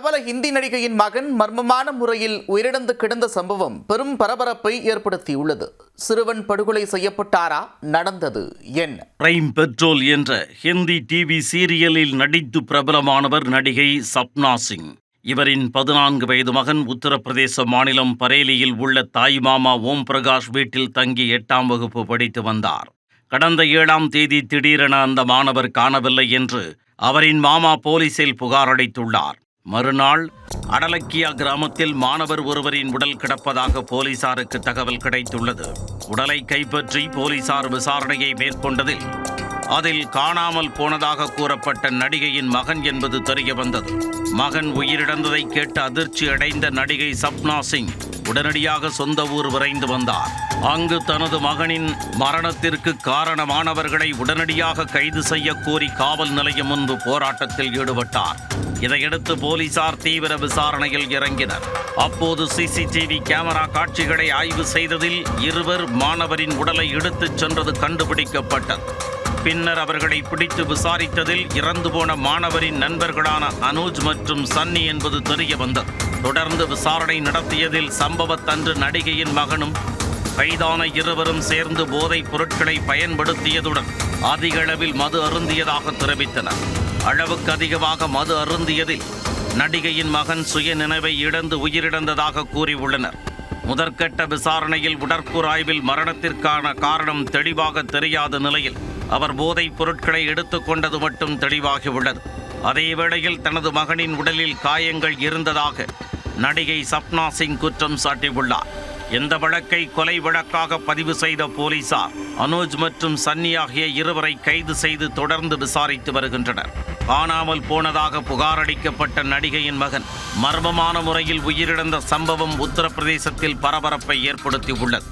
பிரபல ஹிந்தி நடிகையின் மகன் மர்மமான முறையில் உயிரிழந்து கிடந்த சம்பவம் பெரும் பரபரப்பை ஏற்படுத்தியுள்ளது. சிறுவன் படுகொலை செய்யப்பட்டாரா? நடந்தது என்ன? பிரைம் பெட்ரோல் என்ற ஹிந்தி டிவி சீரியலில் நடித்து பிரபலமானவர் நடிகை சப்னா சிங். இவரின் 14 வயது மகன் உத்தரப்பிரதேச மாநிலம் பரேலியில் உள்ள தாய் மாமா ஓம் பிரகாஷ் வீட்டில் தங்கி 8ஆம் வகுப்பு படித்து வந்தார். கடந்த 7ஆம் தேதி திடீரென அந்த மாணவர் காணவில்லை என்று அவரின் மாமா போலீசில் புகார் அளித்துள்ளார். மறுநாள் அடலக்கியா கிராமத்தில் மாணவர் ஒருவரின் உடல் கிடப்பதாக போலீசாருக்கு தகவல் கிடைத்துள்ளது. உடலை கைப்பற்றி போலீசார் விசாரணையை மேற்கொண்டதில் அதில் காணாமல் போனதாக கூறப்பட்ட நடிகையின் மகன் என்பது தெரியவந்தது. மகன் உயிரிழந்ததை கேட்டு அதிர்ச்சி அடைந்த நடிகை சப்னா சிங் உடனடியாக சொந்த ஊர் விரைந்து வந்தார். அங்கு தனது மகனின் மரணத்திற்கு காரணமானவர்களை உடனடியாக கைது செய்ய கோரி காவல் நிலையம் முன்பு போராட்டத்தில் ஈடுபட்டார். இதையடுத்து போலீசார் தீவிர விசாரணையில் இறங்கினர். அப்போது சிசிடிவி கேமரா காட்சிகளை ஆய்வு செய்ததில் இருவர் மாணவரின் உடலை எடுத்துச் சென்றது கண்டுபிடிக்கப்பட்டது. பின்னர் அவர்களை பிடித்து விசாரித்ததில் இறந்து போன மாணவரின் நண்பர்களான அனுஜ் மற்றும் சன்னி என்பது தெரிய வந்தது. தொடர்ந்து விசாரணை நடத்தியதில் சம்பவத்தன்று நடிகையின் மகனும் கைதான இருவரும் சேர்ந்து போதைப் பொருட்களை பயன்படுத்தியதுடன் அதிக அளவில் மது அருந்தியதாக தெரிவித்தனர். அளவுக்கு அதிகமாக மது அருந்தியதில் நடிகையின் மகன் சுய நினைவை இழந்து உயிரிழந்ததாக கூறியுள்ளனர். முதற்கட்ட விசாரணையில் உடற்கூறாய்வில் மரணத்திற்கான காரணம் தெளிவாக தெரியாத நிலையில் அவர் போதைப் பொருட்களை எடுத்துக்கொண்டது மட்டும் தெளிவாகியுள்ளது. அதேவேளையில் தனது மகனின் உடலில் காயங்கள் இருந்ததாக நடிகை சப்னா சிங் குற்றம் சாட்டியுள்ளார். இந்த வழக்கை கொலை வழக்காக பதிவு செய்த போலீசார் அனுஜ் மற்றும் சன்னி ஆகிய இருவரை கைது செய்து தொடர்ந்து விசாரித்து வருகின்றனர். காணாமல் போனதாக புகார் அளிக்கப்பட்ட நடிகையின் மகன் மர்மமான முறையில் உயிரிழந்த சம்பவம் உத்தரப்பிரதேசத்தில் பரபரப்பை ஏற்படுத்தியுள்ளது.